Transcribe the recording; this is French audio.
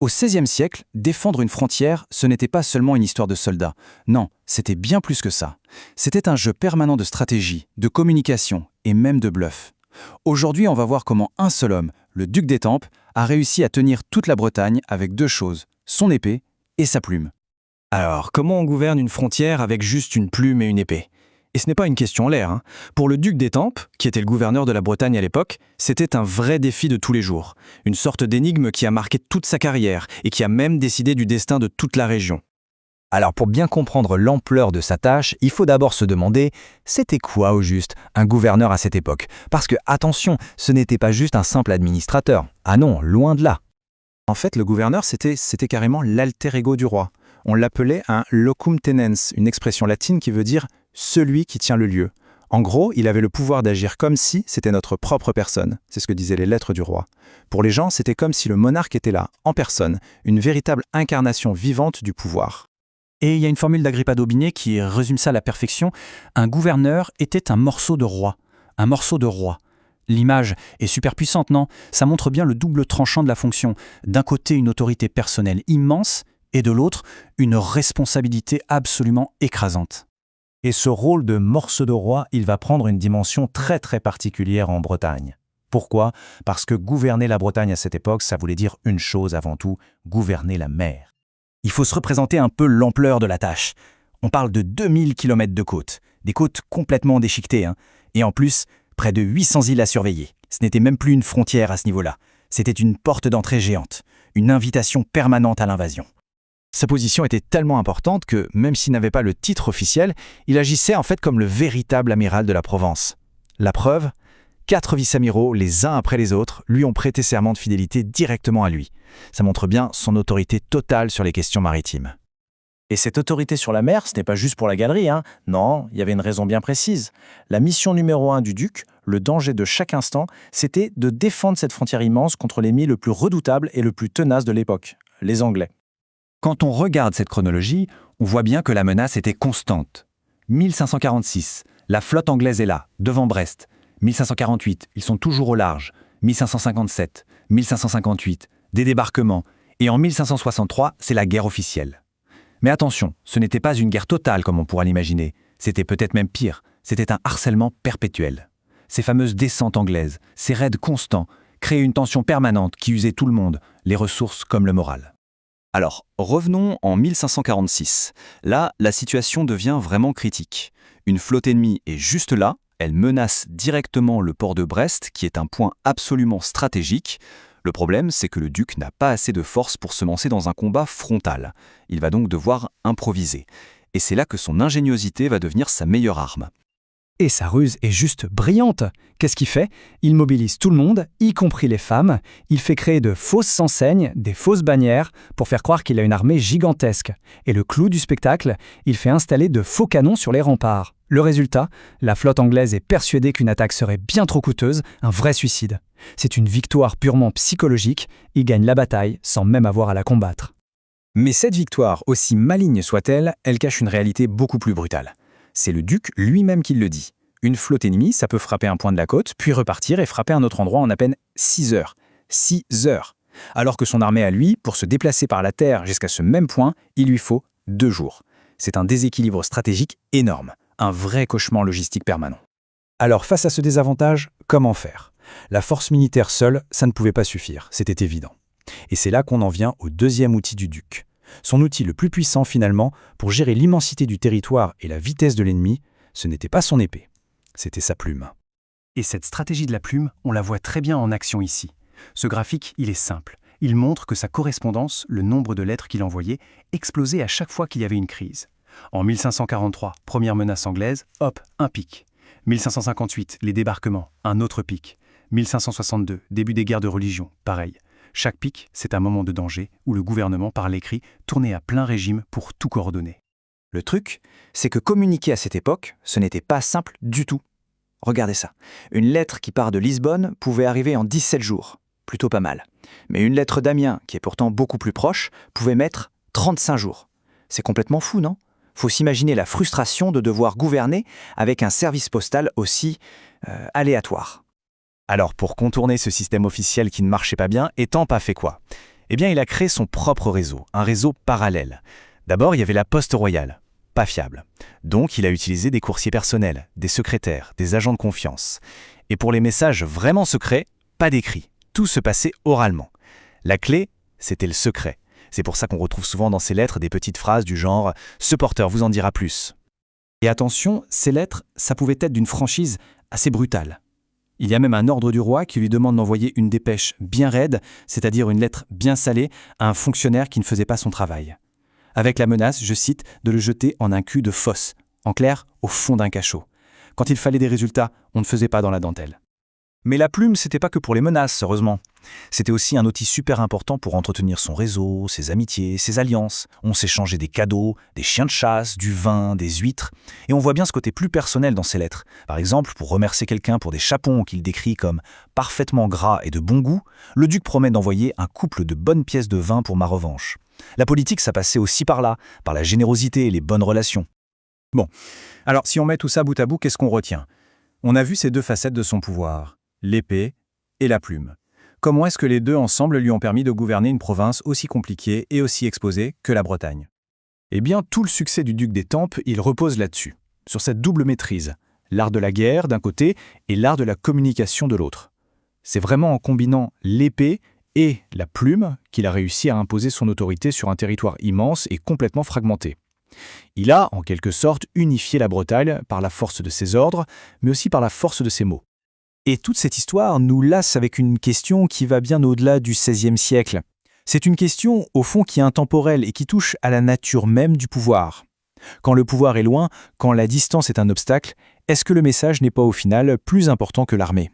Au XVIe siècle, défendre une frontière, ce n'était pas seulement une histoire de soldats. Non, c'était bien plus que ça. C'était un jeu permanent de stratégie, de communication et même de bluff. Aujourd'hui, on va voir comment un seul homme, le duc d'Étampes, a réussi à tenir toute la Bretagne avec deux choses, son épée et sa plume. Alors, comment on gouverne une frontière avec juste une plume et une épée? Et ce n'est pas une question en l'air. Pour le duc d'Étampes, qui était le gouverneur de la Bretagne à l'époque, c'était un vrai défi de tous les jours. Une sorte d'énigme qui a marqué toute sa carrière et qui a même décidé du destin de toute la région. Alors pour bien comprendre l'ampleur de sa tâche, il faut d'abord se demander, c'était quoi au juste un gouverneur à cette époque? Parce que, attention, ce n'était pas juste un simple administrateur. Ah non, loin de là. En fait, le gouverneur, c'était carrément l'alter ego du roi. On l'appelait un locum tenens, une expression latine qui veut dire « celui qui tient le lieu ». En gros, il avait le pouvoir d'agir comme si c'était notre propre personne. C'est ce que disaient les lettres du roi. Pour les gens, c'était comme si le monarque était là, en personne, une véritable incarnation vivante du pouvoir. Et il y a une formule d'Agrippa d'Aubigné qui résume ça à la perfection. Un gouverneur était un morceau de roi. Un morceau de roi. L'image est super puissante, non? Ça montre bien le double tranchant de la fonction. D'un côté, une autorité personnelle immense, et de l'autre, une responsabilité absolument écrasante. Et ce rôle de morceau de roi, il va prendre une dimension très très particulière en Bretagne. Pourquoi? Parce que gouverner la Bretagne à cette époque, ça voulait dire une chose avant tout, gouverner la mer. Il faut se représenter un peu l'ampleur de la tâche. On parle de 2000 km de côtes, des côtes complètement déchiquetées, et en plus, près de 800 îles à surveiller. Ce n'était même plus une frontière à ce niveau-là. C'était une porte d'entrée géante, une invitation permanente à l'invasion. Sa position était tellement importante que, même s'il n'avait pas le titre officiel, il agissait en fait comme le véritable amiral de la Provence. La preuve, 4 vice-amiraux, les uns après les autres, lui ont prêté serment de fidélité directement à lui. Ça montre bien son autorité totale sur les questions maritimes. Et cette autorité sur la mer, ce n'est pas juste pour la galerie, Non, il y avait une raison bien précise. La mission numéro 1 du duc, le danger de chaque instant, c'était de défendre cette frontière immense contre l'ennemi le plus redoutable et le plus tenace de l'époque, les Anglais. Quand on regarde cette chronologie, on voit bien que la menace était constante. 1546, la flotte anglaise est là, devant Brest. 1548, ils sont toujours au large. 1557, 1558, des débarquements. Et en 1563, c'est la guerre officielle. Mais attention, ce n'était pas une guerre totale comme on pourrait l'imaginer. C'était peut-être même pire. C'était un harcèlement perpétuel. Ces fameuses descentes anglaises, ces raids constants, créaient une tension permanente qui usait tout le monde, les ressources comme le moral. Alors, revenons en 1546. Là, la situation devient vraiment critique. Une flotte ennemie est juste là, elle menace directement le port de Brest, qui est un point absolument stratégique. Le problème, c'est que le duc n'a pas assez de force pour se lancer dans un combat frontal. Il va donc devoir improviser. Et c'est là que son ingéniosité va devenir sa meilleure arme. Et sa ruse est juste brillante. Qu'est-ce qu'il fait? Il mobilise tout le monde, y compris les femmes. Il fait créer de fausses enseignes, des fausses bannières, pour faire croire qu'il a une armée gigantesque. Et le clou du spectacle, il fait installer de faux canons sur les remparts. Le résultat, la flotte anglaise est persuadée qu'une attaque serait bien trop coûteuse, un vrai suicide. C'est une victoire purement psychologique, il gagne la bataille sans même avoir à la combattre. Mais cette victoire, aussi maligne soit-elle, elle cache une réalité beaucoup plus brutale. C'est le duc lui-même qui le dit. Une flotte ennemie, ça peut frapper un point de la côte, puis repartir et frapper un autre endroit en à peine 6 heures. 6 heures. Alors que son armée à lui, pour se déplacer par la terre jusqu'à ce même point, il lui faut 2 jours. C'est un déséquilibre stratégique énorme, un vrai cauchemar logistique permanent. Alors face à ce désavantage, comment faire? La force militaire seule, ça ne pouvait pas suffire, c'était évident. Et c'est là qu'on en vient au deuxième outil du duc. Son outil le plus puissant finalement, pour gérer l'immensité du territoire et la vitesse de l'ennemi, ce n'était pas son épée, c'était sa plume. Et cette stratégie de la plume, on la voit très bien en action ici. Ce graphique, il est simple. Il montre que sa correspondance, le nombre de lettres qu'il envoyait, explosait à chaque fois qu'il y avait une crise. En 1543, première menace anglaise, hop, un pic. 1558, les débarquements, un autre pic. 1562, début des guerres de religion, pareil. Chaque pic, c'est un moment de danger où le gouvernement, par l'écrit, tournait à plein régime pour tout coordonner. Le truc, c'est que communiquer à cette époque, ce n'était pas simple du tout. Regardez ça. Une lettre qui part de Lisbonne pouvait arriver en 17 jours. Plutôt pas mal. Mais une lettre d'Amiens, qui est pourtant beaucoup plus proche, pouvait mettre 35 jours. C'est complètement fou, non? Faut s'imaginer la frustration de devoir gouverner avec un service postal aussi aléatoire. Alors pour contourner ce système officiel qui ne marchait pas bien, Étampes a fait quoi? Eh bien, il a créé son propre réseau, un réseau parallèle. D'abord, il y avait la poste royale, pas fiable. Donc, il a utilisé des coursiers personnels, des secrétaires, des agents de confiance. Et pour les messages vraiment secrets, pas d'écrit. Tout se passait oralement. La clé, c'était le secret. C'est pour ça qu'on retrouve souvent dans ces lettres des petites phrases du genre « Ce porteur vous en dira plus ». Et attention, ces lettres, ça pouvait être d'une franchise assez brutale. Il y a même un ordre du roi qui lui demande d'envoyer une dépêche bien raide, c'est-à-dire une lettre bien salée, à un fonctionnaire qui ne faisait pas son travail. Avec la menace, je cite, de le jeter en un cul de fosse, en clair, au fond d'un cachot. Quand il fallait des résultats, on ne faisait pas dans la dentelle. Mais la plume, c'était pas que pour les menaces, heureusement. C'était aussi un outil super important pour entretenir son réseau, ses amitiés, ses alliances. On s'échangeait des cadeaux, des chiens de chasse, du vin, des huîtres. Et on voit bien ce côté plus personnel dans ces lettres. Par exemple, pour remercier quelqu'un pour des chapons qu'il décrit comme parfaitement gras et de bon goût, le duc promet d'envoyer un couple de bonnes pièces de vin pour ma revanche. La politique, ça passait aussi par là, par la générosité et les bonnes relations. Bon, alors si on met tout ça bout à bout, qu'est-ce qu'on retient? On a vu ces deux facettes de son pouvoir, l'épée et la plume. Comment est-ce que les deux ensemble lui ont permis de gouverner une province aussi compliquée et aussi exposée que la Bretagne? Eh bien, tout le succès du duc d'Étampes, il repose là-dessus, sur cette double maîtrise, l'art de la guerre d'un côté et l'art de la communication de l'autre. C'est vraiment en combinant l'épée et la plume qu'il a réussi à imposer son autorité sur un territoire immense et complètement fragmenté. Il a, en quelque sorte, unifié la Bretagne par la force de ses ordres, mais aussi par la force de ses mots. Et toute cette histoire nous lasse avec une question qui va bien au-delà du XVIe siècle. C'est une question, au fond, qui est intemporelle et qui touche à la nature même du pouvoir. Quand le pouvoir est loin, quand la distance est un obstacle, est-ce que le message n'est pas au final plus important que l'armée ?